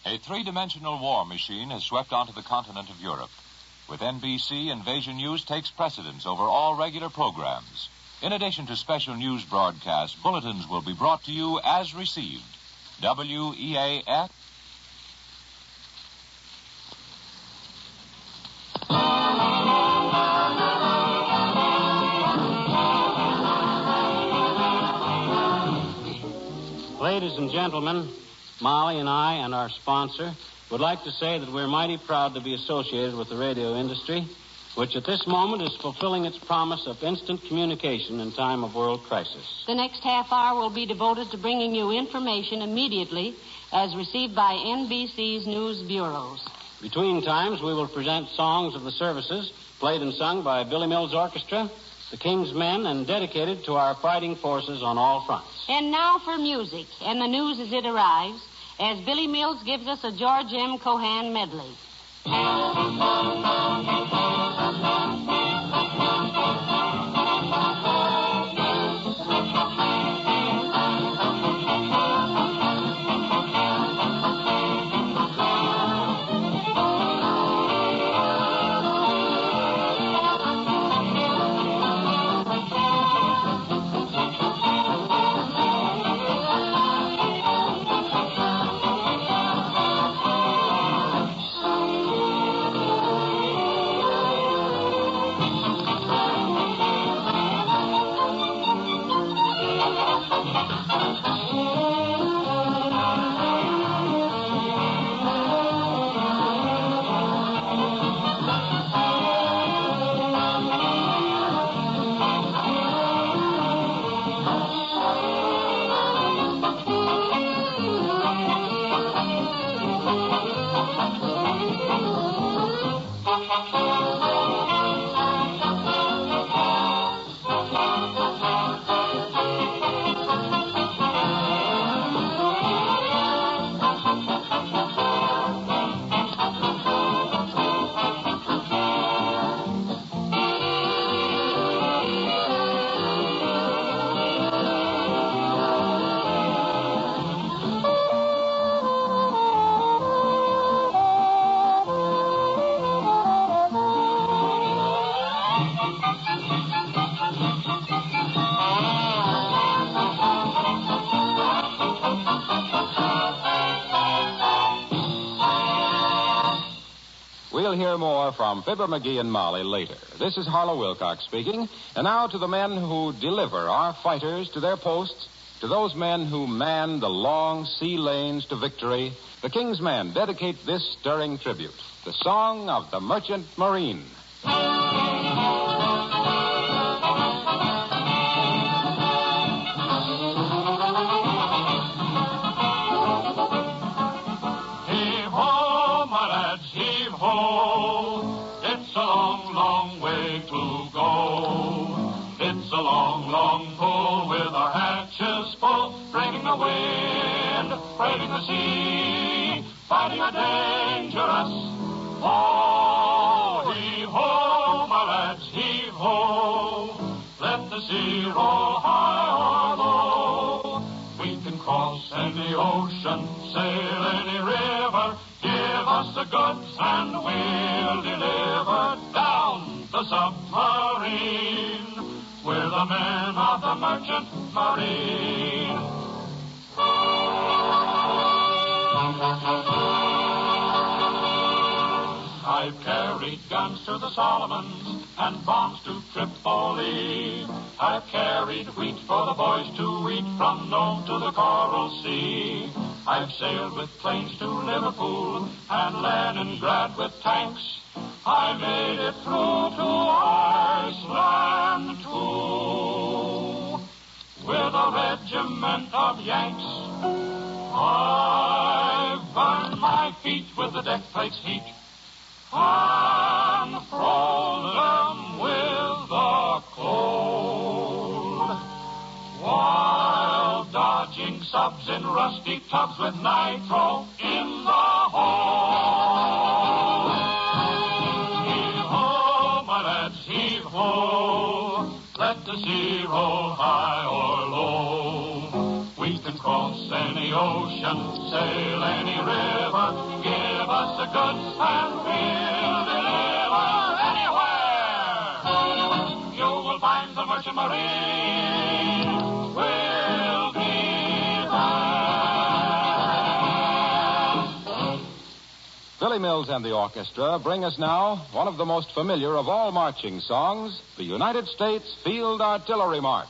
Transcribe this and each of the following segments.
A three-dimensional war machine has swept onto the continent of Europe. With NBC, Invasion News takes precedence over all regular programs. In addition to special news broadcasts, bulletins will be brought to you as received. WEAF. Ladies and gentlemen, Molly and I and our sponsor would like to say that we're mighty proud to be associated with the radio industry, which at this moment is fulfilling its promise of instant communication in time of world crisis. The next half hour will be devoted to bringing you information immediately as received by NBC's news bureaus. Between times, we will present songs of the services played and sung by Billy Mills Orchestra, the King's Men, and dedicated to our fighting forces on all fronts. And now for music and the news as it arrives, as Billy Mills gives us a George M. Cohan medley. We'll hear more from Fibber, McGee, and Molly later. This is Harlow Wilcox speaking. And now to the men who deliver our fighters to their posts, to those men who man the long sea lanes to victory, the King's Men dedicate this stirring tribute, the Song of the Merchant Marine. Braving the sea, fighting a dangerous foe. Heave-ho, my lads, heave-ho. Let the sea roll high or low. We can cross any ocean, sail any river. Give us the goods and we'll deliver. Down the submarine, we're the men of the Merchant Marine. I've carried guns to the Solomons and bombs to Tripoli. I've carried wheat for the boys to eat from Nome to the Coral Sea. I've sailed with planes to Liverpool and Leningrad with tanks. I made it through to Iceland, too, with a regiment of Yanks. I've burned my feet with the deck plate's heat and froze them with the cold, while dodging subs in rusty tubs with nitro in the hold. Heave-ho, my lads, heave-ho. Let the sea roll high or low. We can cross cross any ocean, sail any river, give us the goods and we'll deliver anywhere. You will find the Merchant Marine will be there. Billy Mills and the orchestra bring us now one of the most familiar of all marching songs, the United States Field Artillery March.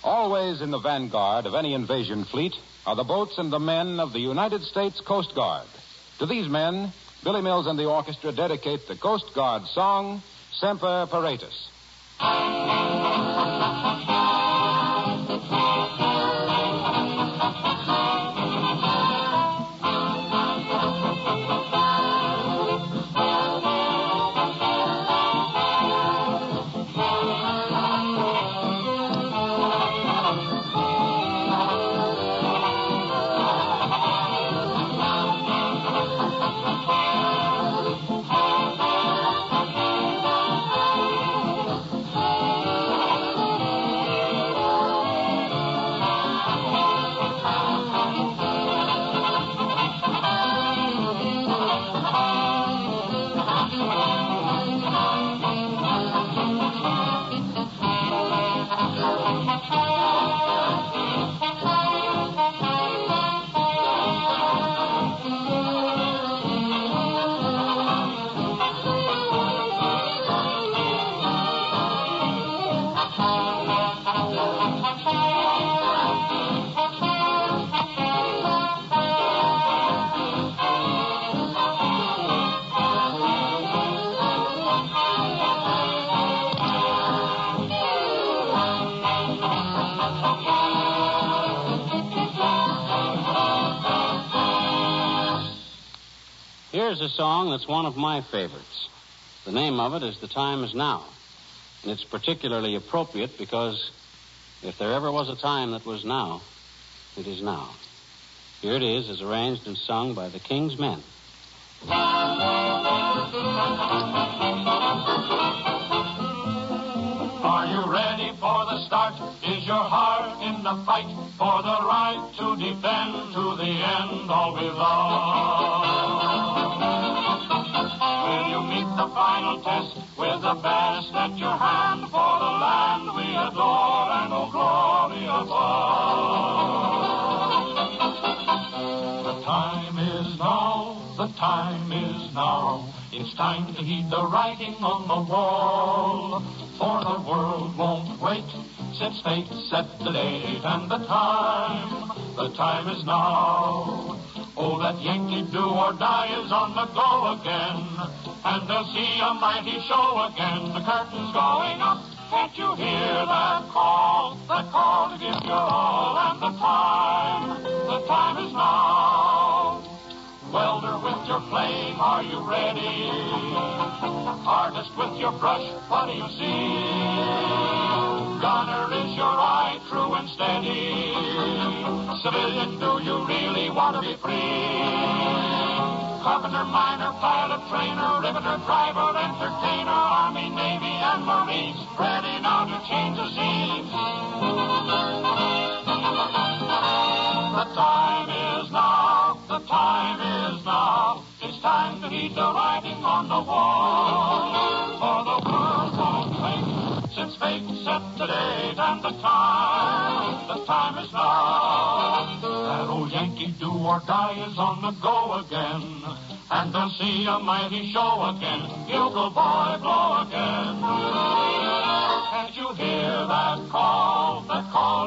Always in the vanguard of any invasion fleet are the boats and the men of the United States Coast Guard. To these men, Billy Mills and the orchestra dedicate the Coast Guard song, Semper Paratus. Here's a song that's one of my favorites. The name of it is The Time Is Now. And it's particularly appropriate because if there ever was a time that was now, it is now. Here it is, as arranged and sung by the King's Men. Are you ready for the start? Is your heart in the fight for the right to defend to the end all we love? Will you meet the a final test with the best at your hand for the land we adore and oh glory above. The time is now, the time is now. It's time to heed the writing on the wall, for the world won't wait since fate set the date and the time is now. Oh, that Yankee do or die is on the go again, and they'll see a mighty show again. The curtain's going up, can't you hear that call to give your all, and the time is now. Welder with your flame, are you ready? Artist with your brush, what do you see? Gunner, is your eye true and steady? Civilian, do you really want to be free? Carpenter, miner, pilot, trainer, riveter, driver, entertainer, Army, Navy, and Marines, ready now to change the scene. The time is now, the time is now. It's time to heed the writing on the wall, for the world won't wait since fate set the date and the time is now. That old Yankee do or die is on the go again, and they'll see a mighty show again. Bugle boy, blow again. Can't you hear that call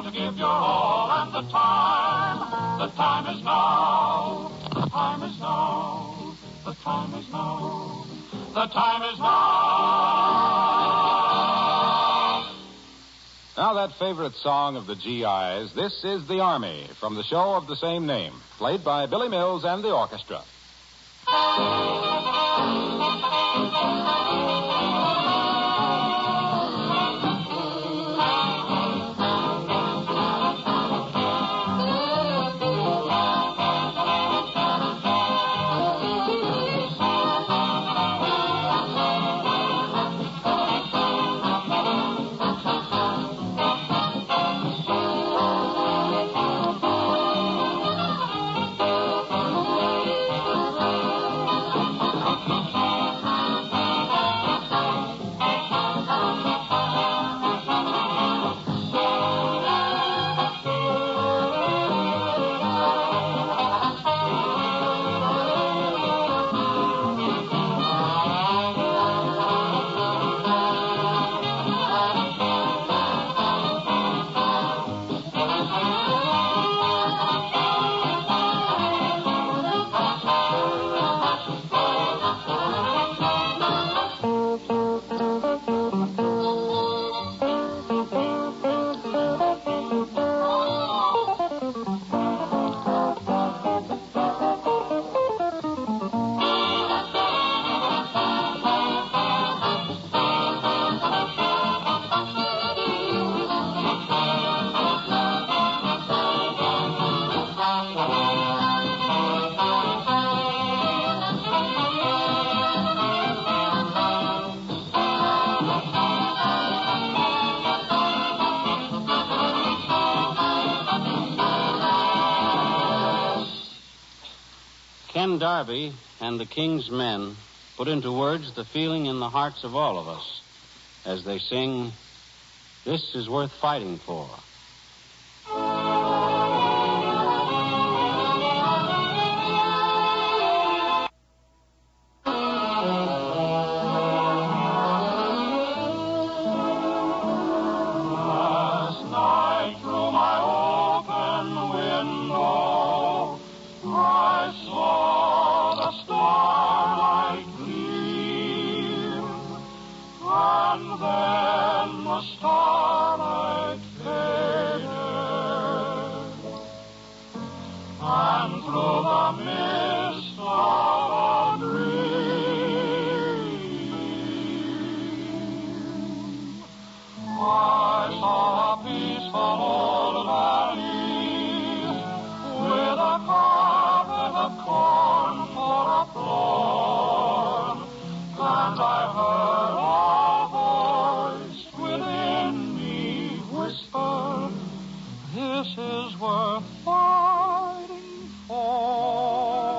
to give your all, and the time is now. The time is now. The time is now. The time is now. Now that favorite song of the GIs, This is the Army, from the show of the same name, played by Billy Mills and the orchestra. Ken Darby and the King's Men put into words the feeling in the hearts of all of us as they sing, "This is worth fighting for." This is worth fighting for.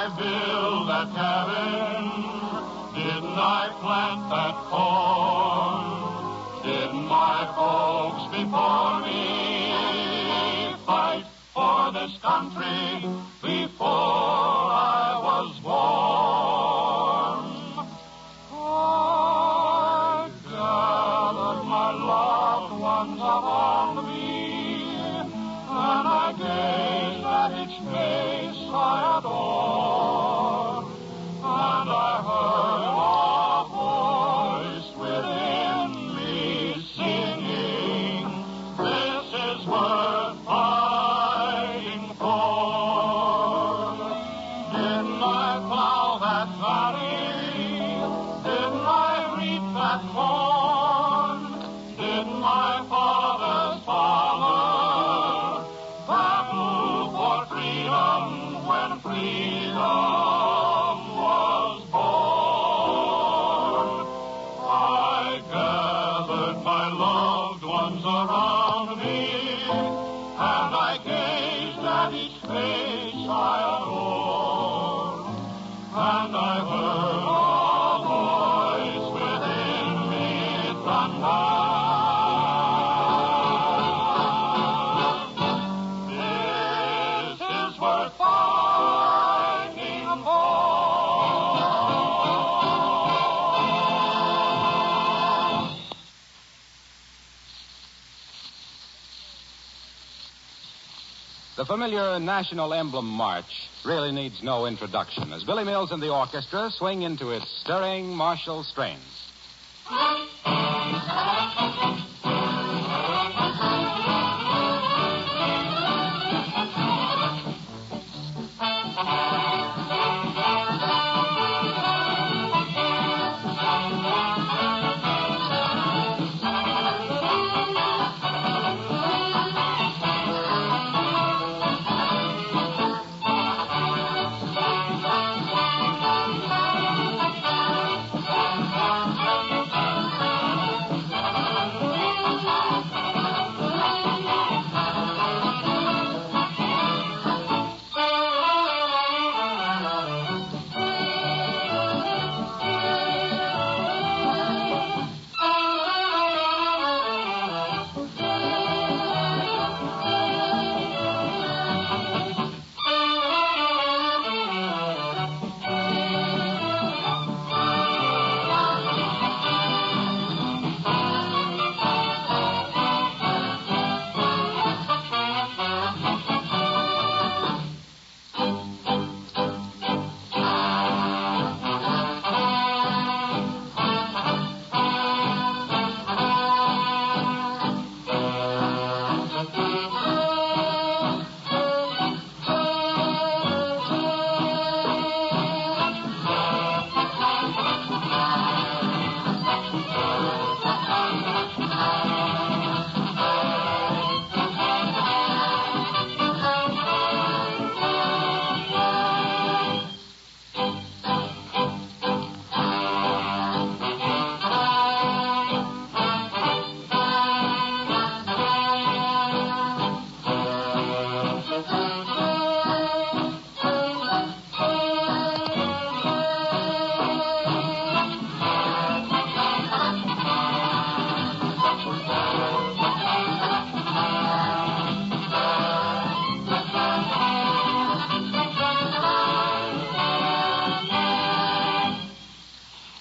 I build that cabin? Didn't I plant that corn? Didn't my folks before me fight for this country before I was born? I gathered my loved ones around me, and I gazed at each face I adore, and I heard a voice within me singing, "This is worth fighting for." Didn't I plow that valley? Didn't I reap that corn? Didn't my father's father battle for freedom when freedom was born? I gathered my loved ones around me, and I gazed at each face I adore, and I heard a voice within me thunder, "This is worth fighting for." The familiar National Emblem March really needs no introduction as Billy Mills and the orchestra swing into its stirring martial strains.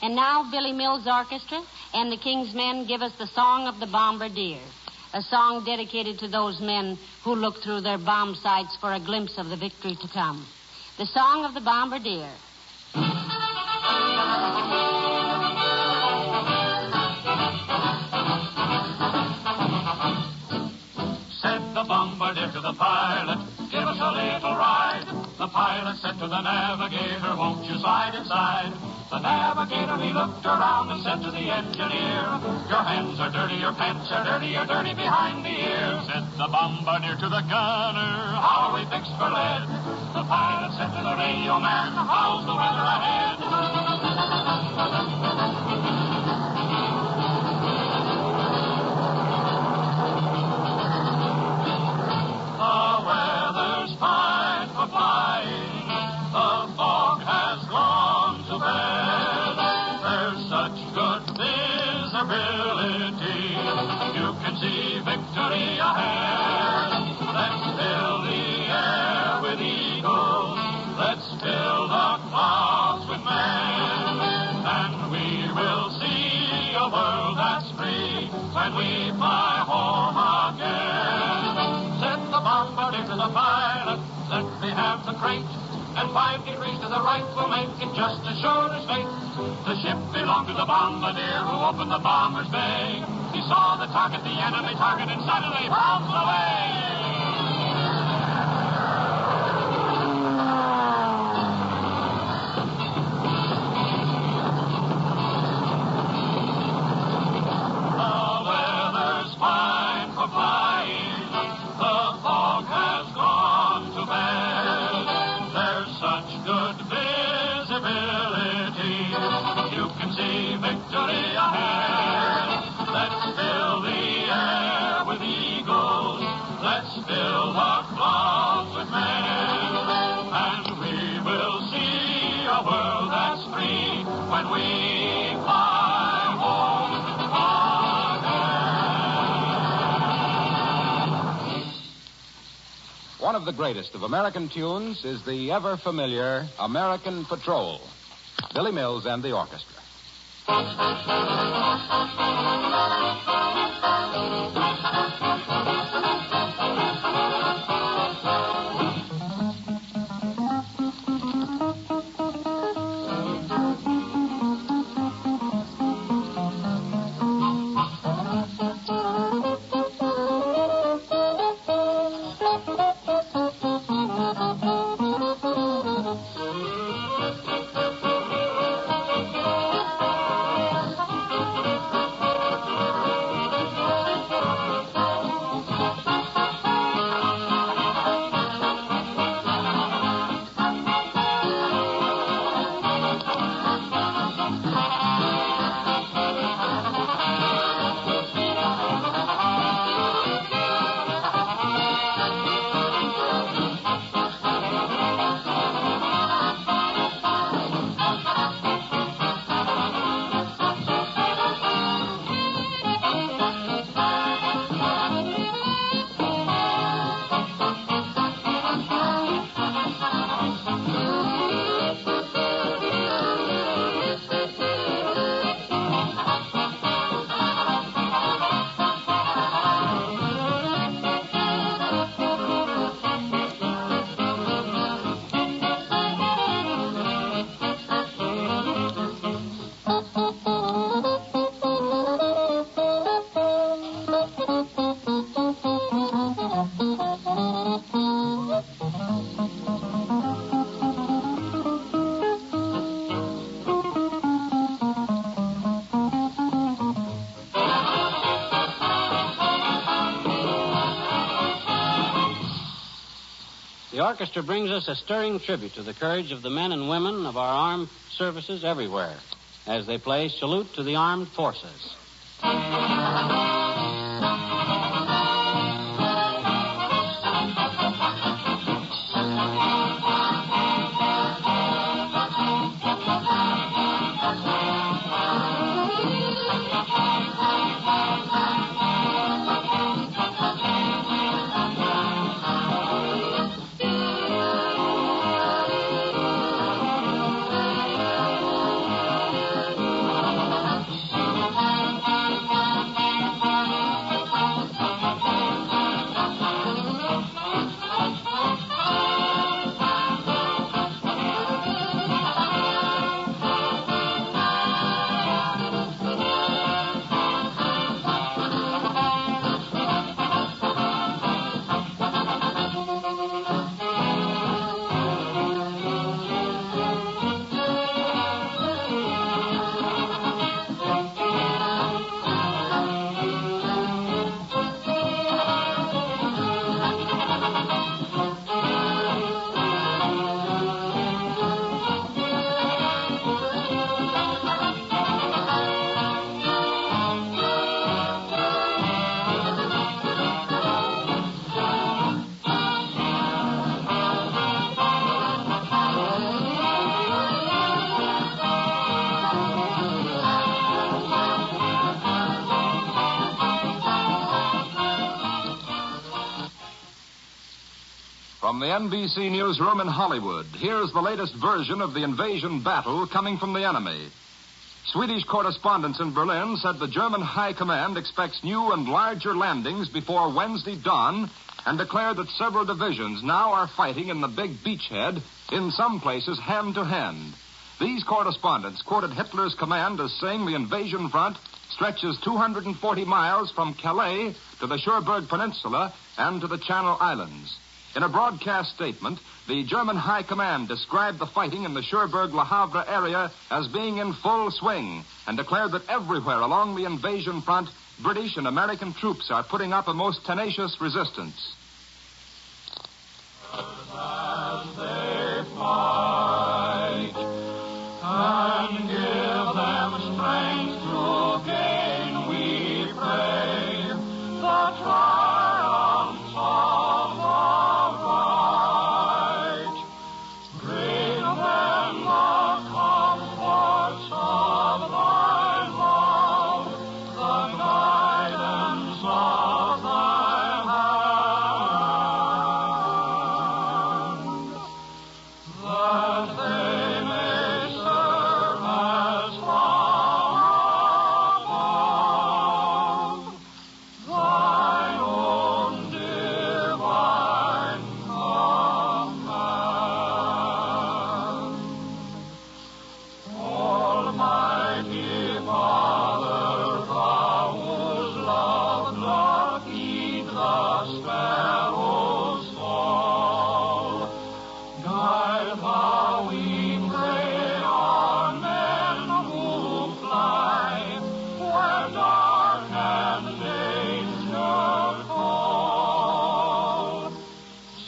And now Billy Mills Orchestra and the King's Men give us the Song of the Bombardier, a song dedicated to those men who look through their bomb sights for a glimpse of the victory to come. The Song of the Bombardier. Said the bombardier to the pilot, "Give us a little ride." The pilot said to the navigator, "Won't you slide inside?" The navigator, he looked around and said to the engineer, "Your hands are dirty, your pants are dirty, you're dirty behind the ears." Said the bombardier to the gunner, "How are we fixed for lead?" The pilot said to the radio man, "How's the weather ahead?" The weather's fine for flying, the ability. You can see victory ahead. Let's fill the air with eagles. Let's fill the clouds with men. And we will see a world that's free when we fly home again. Set the bombardier to the pilot. Let me have the crate. And 5 degrees to the right will make it just as sure as fate. The ship belonged to the bombardier who opened the bomber's bay. He saw the target, the enemy target, and suddenly bombed away. One of the greatest of American tunes is the ever-familiar American Patrol. Billy Mills and the orchestra. The orchestra brings us a stirring tribute to the courage of the men and women of our armed services everywhere as they play Salute to the Armed Forces. From the NBC newsroom in Hollywood, here's the latest version of the invasion battle coming from the enemy. Swedish correspondents in Berlin said the German High Command expects new and larger landings before Wednesday dawn and declared that several divisions now are fighting in the big beachhead, in some places hand to hand. These correspondents quoted Hitler's command as saying the invasion front stretches 240 miles from Calais to the Cherbourg Peninsula and to the Channel Islands. In a broadcast statement, the German High Command described the fighting in the Cherbourg-Le Havre area as being in full swing and declared that everywhere along the invasion front, British and American troops are putting up a most tenacious resistance. As they fight and give them strength to gain, we pray the triumphs of the right. Bring them the comforts of thy love, the guidance of thy hand, that they may serve as from above thine own divine command. Almighty Father, thou whose love doth heed the sparrow's fall, guide thou, we pray, our men who fly where dark and danger call.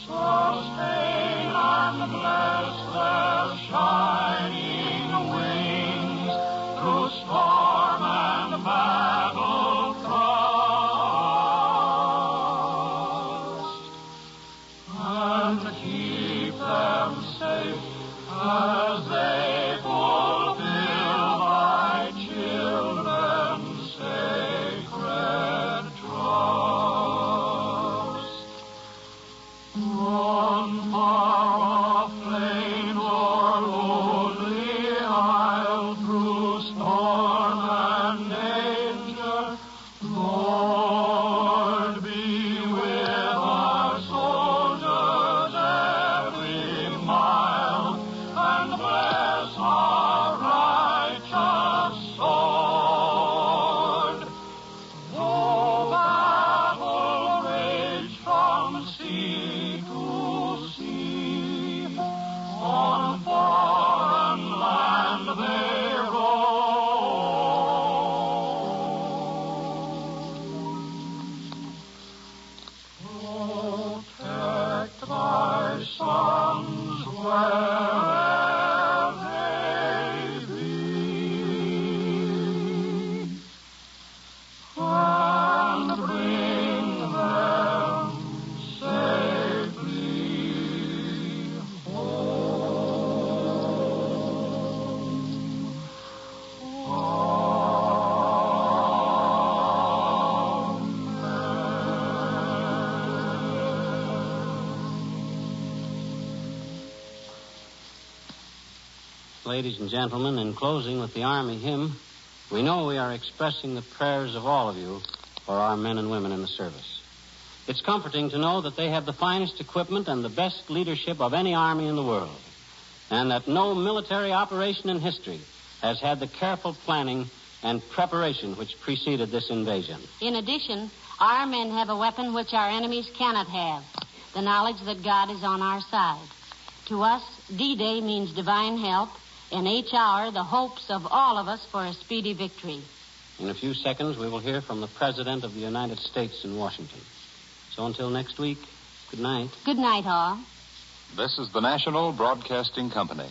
Sustain and bless their shining wings through storm and battle thrust, and keep them safe as they fulfill thy children's sacred trust. On far-off plain or lonely isle, through storm and danger, Lord, be with our soldiers every mile, and bless our righteous sword. Though battle rage from sea to sea, on foreign land they roam. Protect thy sons where'er they be, and bring them safely Ladies and gentlemen, in closing with the Army hymn, we know we are expressing the prayers of all of you for our men and women in the service. It's comforting to know that they have the finest equipment and the best leadership of any army in the world, and that no military operation in history has had the careful planning and preparation which preceded this invasion. In addition, our men have a weapon which our enemies cannot have, the knowledge that God is on our side. To us, D-Day means divine help, and each hour the hopes of all of us for a speedy victory. In a few seconds, we will hear from the President of the United States in Washington. So until next week, good night. Good night, all. This is the National Broadcasting Company.